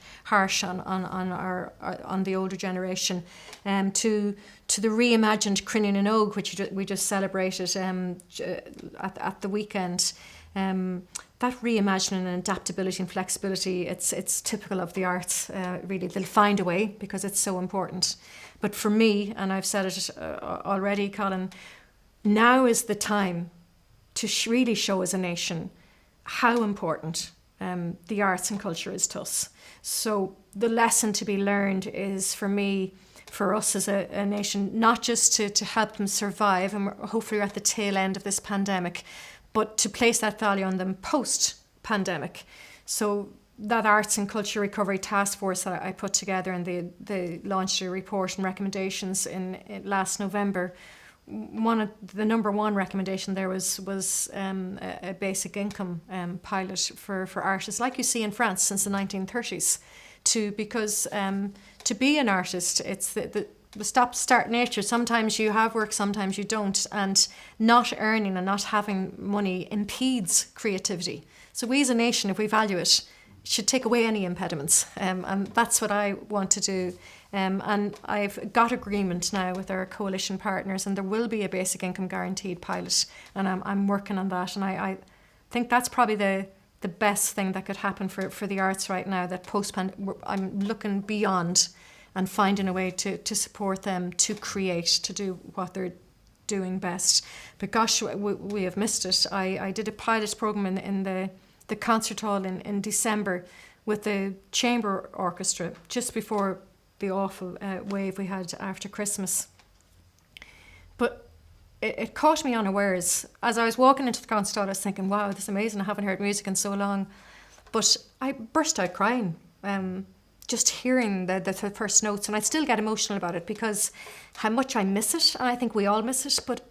on the older generation. To the reimagined Crinan and Og, which we just celebrated at the weekend. That reimagining and adaptability and flexibility, it's typical of the arts, really. They'll find a way because it's so important. But for me, and I've said it already, Colin, now is the time to really show as a nation how important the arts and culture is to us. So the lesson to be learned is, for me, for us as a nation, not just to help them survive, and hopefully we're at the tail end of this pandemic, but to place that value on them post-pandemic. So that Arts and Culture Recovery Task Force that I put together, and they launched a report and recommendations in last November. The number one recommendation there was a basic income pilot for artists, like you see in France since the 1930s. Because to be an artist, it's the stop start nature. Sometimes you have work, sometimes you don't, and not earning and not having money impedes creativity. So we as a nation, if we value it, should take away any impediments, and that's what I want to do. And I've got agreement now with our coalition partners, and there will be a basic income guaranteed pilot, and I'm working on that. And I think that's probably the best thing that could happen for the arts right now, that I'm looking beyond and finding a way to support them to create, to do what they're doing best. But gosh, we have missed it. I did a pilot program in the concert hall in December with the chamber orchestra just before the awful wave we had after Christmas. But it caught me unawares. As I was walking into the concert hall, I was thinking, wow, this is amazing, I haven't heard music in so long. But I burst out crying, just hearing the first notes, and I still get emotional about it because how much I miss it, and I think we all miss it. But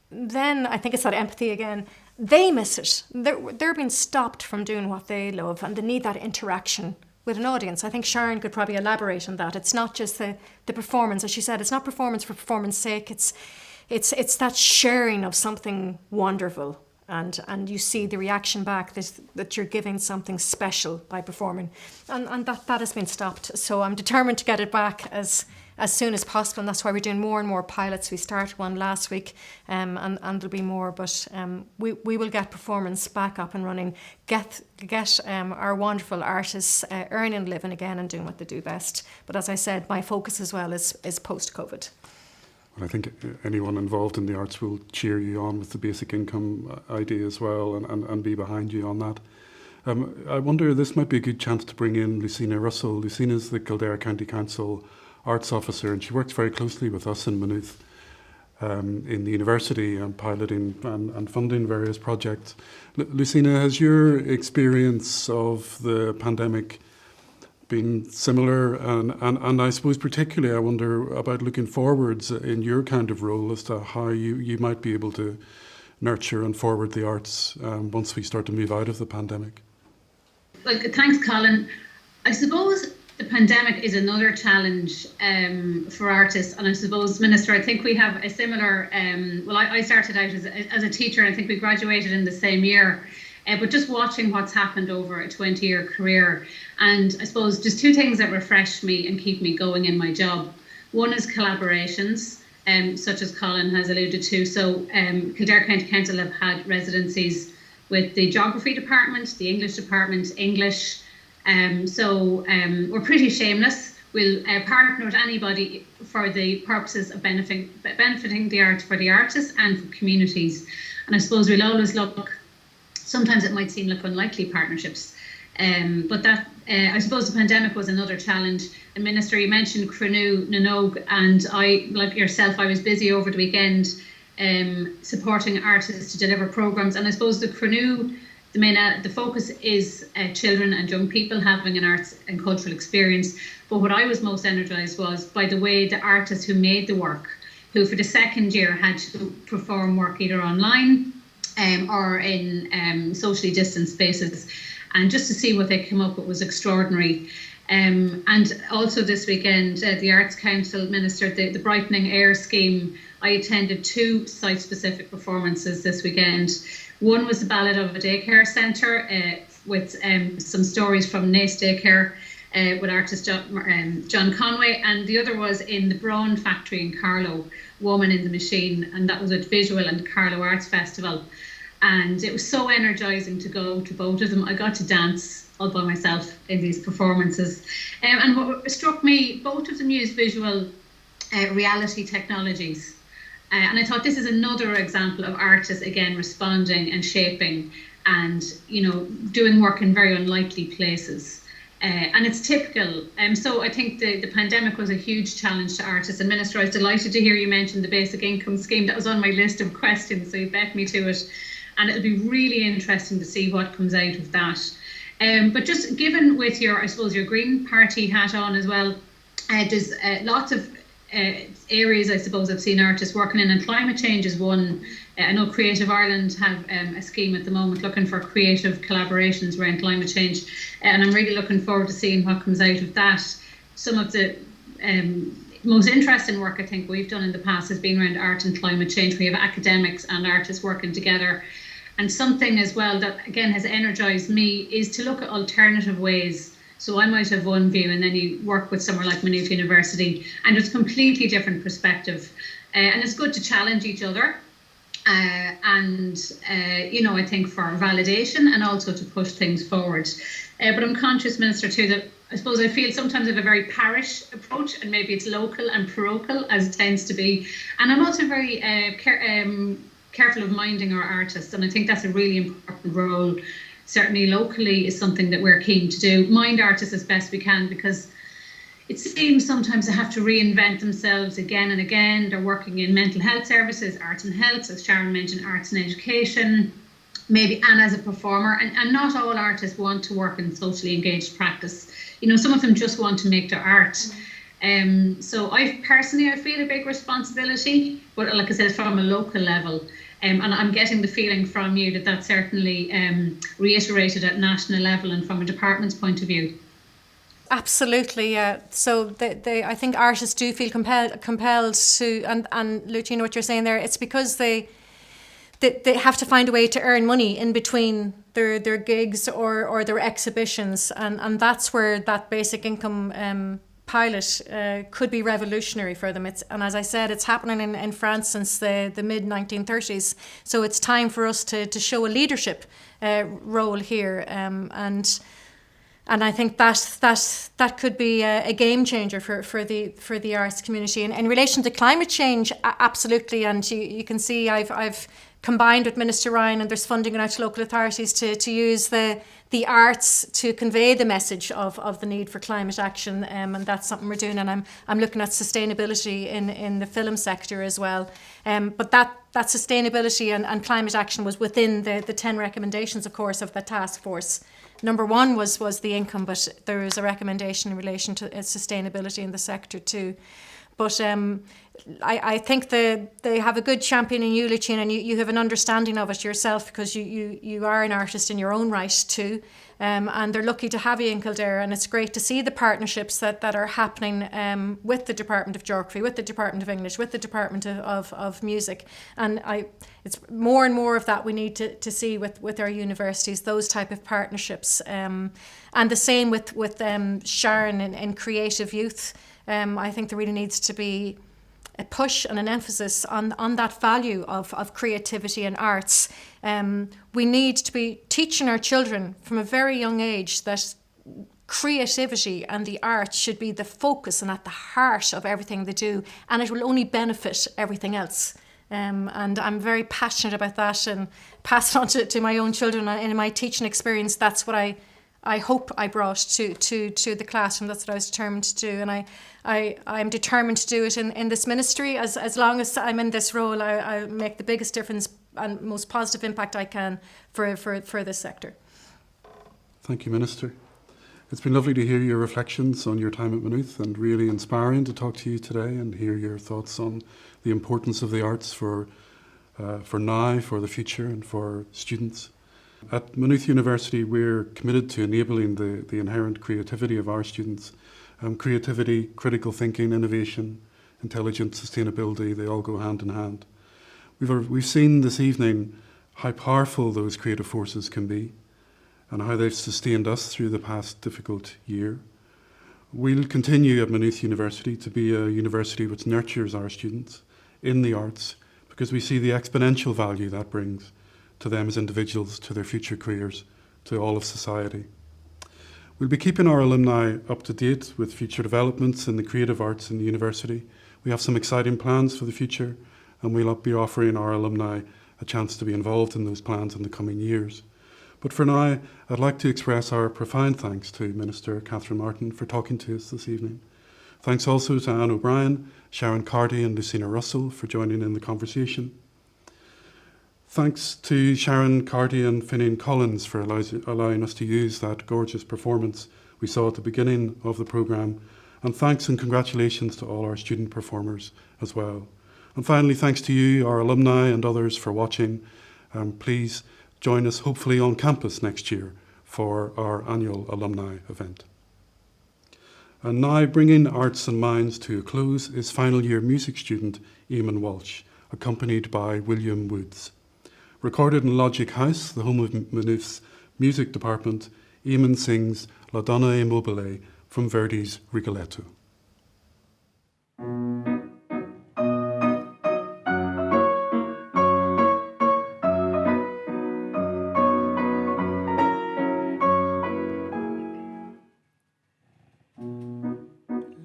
then I think it's that empathy again. They miss it. They're being stopped from doing what they love, and they need that interaction with an audience. I think Sharon could probably elaborate on that. It's not just the performance, as she said, it's not performance for performance sake. It's that sharing of something wonderful, and you see the reaction back that you're giving something special by performing, and that has been stopped. So I'm determined to get it back as soon as possible, and that's why we're doing more and more pilots. We started one last week, and there'll be more, but we will get performance back up and running, get our wonderful artists earning and living again and doing what they do best. But as I said, my focus as well is post-COVID. Well, I think anyone involved in the arts will cheer you on with the basic income idea as well, and be behind you on that. I wonder, this might be a good chance to bring in Lucina Russell. Lucina is the Kildare County Council Arts Officer, and she works very closely with us in Maynooth in the university, piloting and funding various projects. Lucina, has your experience of the pandemic been similar? And I suppose particularly I wonder about looking forwards in your kind of role as to how you might be able to nurture and forward the arts once we start to move out of the pandemic. Well, thanks, Colin. I suppose the pandemic is another challenge for artists, and I suppose, Minister, I think we have a similar, I started out as a teacher, and I think we graduated in the same year, but just watching what's happened over a 20-year career, and I suppose just two things that refresh me and keep me going in my job. One is collaborations, such as Colin has alluded to. So Kildare County Council have had residencies with the Geography Department, the English Department, English. So we're pretty shameless. We'll partner with anybody for the purposes of benefiting the arts for the artists and for communities. And I suppose we'll always look, sometimes it might seem like unlikely partnerships, but that I suppose the pandemic was another challenge. And Minister, you mentioned Crenew, Nanogue, and I, like yourself, I was busy over the weekend supporting artists to deliver programmes. And I suppose the Crenew, the focus is children and young people having an arts and cultural experience. But what I was most energised was by the way the artists who made the work, who for the second year had to perform work either online or in socially distanced spaces. And just to see what they came up with was extraordinary. And also this weekend, the Arts Council Minister, the Brightening Air Scheme, I attended two site-specific performances this weekend. One was the Ballad of a Daycare Centre with some stories from Nace Daycare with artist John Conway, and the other was in the Brawn Factory in Carlow, Woman in the Machine, and that was at Visual and Carlow Arts Festival. And it was so energising to go to both of them. I got to dance all by myself in these performances. And what struck me, both of them used visual reality technologies. And I thought this is another example of artists, again, responding and shaping and, doing work in very unlikely places. And it's typical. So I think the pandemic was a huge challenge to artists. And Minister, I was delighted to hear you mention the basic income scheme. That was on my list of questions, so you bet me to it. And it'll be really interesting to see what comes out of that. But just given with your, I suppose, your Green Party hat on as well, there's lots of areas, I suppose, I've seen artists working in, and climate change is one. I know Creative Ireland have a scheme at the moment looking for creative collaborations around climate change, and I'm really looking forward to seeing what comes out of that. Some of the most interesting work I think we've done in the past has been around art and climate change. We have academics and artists working together. And something as well that, again, has energised me is to look at alternative ways. So I might have one view, and then you work with somewhere like Maynooth University, and it's a completely different perspective. And it's good to challenge each other. I think for validation and also to push things forward. But I'm conscious, Minister, too, that I suppose I feel sometimes I have a very parish approach, and maybe it's local and parochial, as it tends to be. And I'm also very careful of minding our artists, and I think that's a really important role. Certainly locally is something that we're keen to do. Mind artists as best we can, because it seems sometimes they have to reinvent themselves again and again. They're working in mental health services, arts and health, as Sharon mentioned, arts and education, maybe, and as a performer. And not all artists want to work in socially engaged practice. Some of them just want to make their art. So I feel a big responsibility, but like I said, it's from a local level. And I'm getting the feeling from you that that's certainly reiterated at national level and from a department's point of view. Absolutely, yeah. So I think artists do feel compelled to, and Lucia, what you're saying there, it's because they have to find a way to earn money in between their gigs or their exhibitions, and that's where that basic income pilot could be revolutionary for them. And as I said, it's happening in France since the mid-1930s. So it's time for us to show a leadership role here, and I think that could be a game changer for the arts community. And in relation to climate change, absolutely. And you can see I've combined with Minister Ryan, and there's funding out to local authorities to use the arts to convey the message of the need for climate action, and that's something we're doing. And I'm looking at sustainability in the film sector as well. But that sustainability and climate action was within the 10 recommendations, of course, of the task force. Number one was the income, but there is a recommendation in relation to sustainability in the sector too. But I think they have a good champion in you, Lucia, and you have an understanding of it yourself, because you are an artist in your own right too. And they're lucky to have you in Kildare, and it's great to see the partnerships that are happening with the Department of Geography, with the Department of English, with the Department of Music. And it's more and more of that we need to see with our universities, those type of partnerships. And the same with Sharon in creative youth. I think there really needs to be a push and an emphasis on that value of creativity and arts. We need to be teaching our children from a very young age that creativity and the arts should be the focus and at the heart of everything they do, and it will only benefit everything else. And I'm very passionate about that, and pass it on to my own children. And in my teaching experience, that's what I hope I brought to the classroom. That's what I was determined to do, and I'm determined to do it in this ministry. As long as I'm in this role, I make the biggest difference and most positive impact I can for this sector. Thank you, Minister. It's been lovely to hear your reflections on your time at Maynooth, and really inspiring to talk to you today and hear your thoughts on the importance of the arts for now, for the future, and for students. At Maynooth University, we're committed to enabling the inherent creativity of our students. Creativity, critical thinking, innovation, intelligence, sustainability, they all go hand in hand. We've seen this evening how powerful those creative forces can be and how they've sustained us through the past difficult year. We'll continue at Maynooth University to be a university which nurtures our students in the arts, because we see the exponential value that brings to them as individuals, to their future careers, to all of society. We'll be keeping our alumni up to date with future developments in the creative arts in the university. We have some exciting plans for the future, and we'll be offering our alumni a chance to be involved in those plans in the coming years. But for now, I'd like to express our profound thanks to Minister Catherine Martin for talking to us this evening. Thanks also to Anne O'Brien, Sharon Cardy and Lucina Russell for joining in the conversation. Thanks to Sharon Cardy and Finian Collins for allowing us to use that gorgeous performance we saw at the beginning of the programme. And thanks and congratulations to all our student performers as well. And finally, thanks to you, our alumni and others for watching. Please join us hopefully on campus next year for our annual alumni event. And now bringing Arts and Minds to a close is final year music student Eamon Walsh, accompanied by William Woods. Recorded in Logic House, the home of Maynooth's music department, Eamon sings La Donna e Mobile from Verdi's Rigoletto.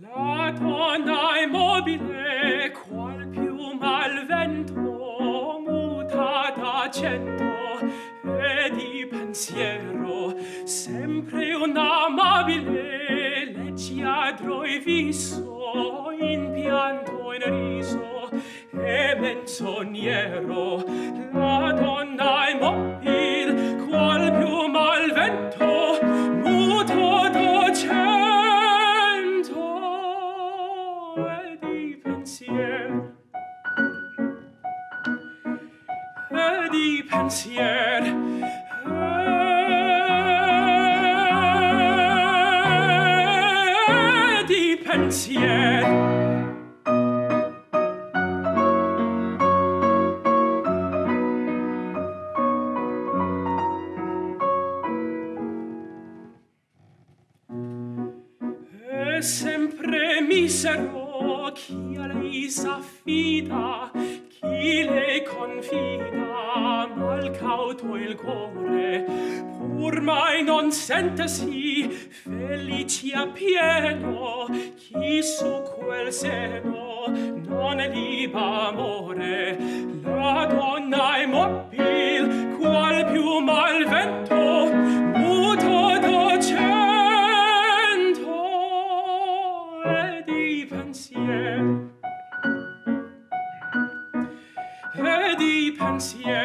La donna è mobile, qual piuma al vento, muta d'argento e di pensiero, sempre un'amabile, leggiadro e viso, in pianto e in riso, e menzognero. La donna è mobile, qual piuma al vento, muta d'argento e di pensiero, e di pensiero, e di pensiero. E sempre misero chi a lei s'affida, chi le confida, mal cauto il cuore, pur mai non sentesi felici a pieno, chi su quel seno non liba amore. La donna è mobil, qual piuma al vento, muto d'argento e di pensiero, e di pensiero.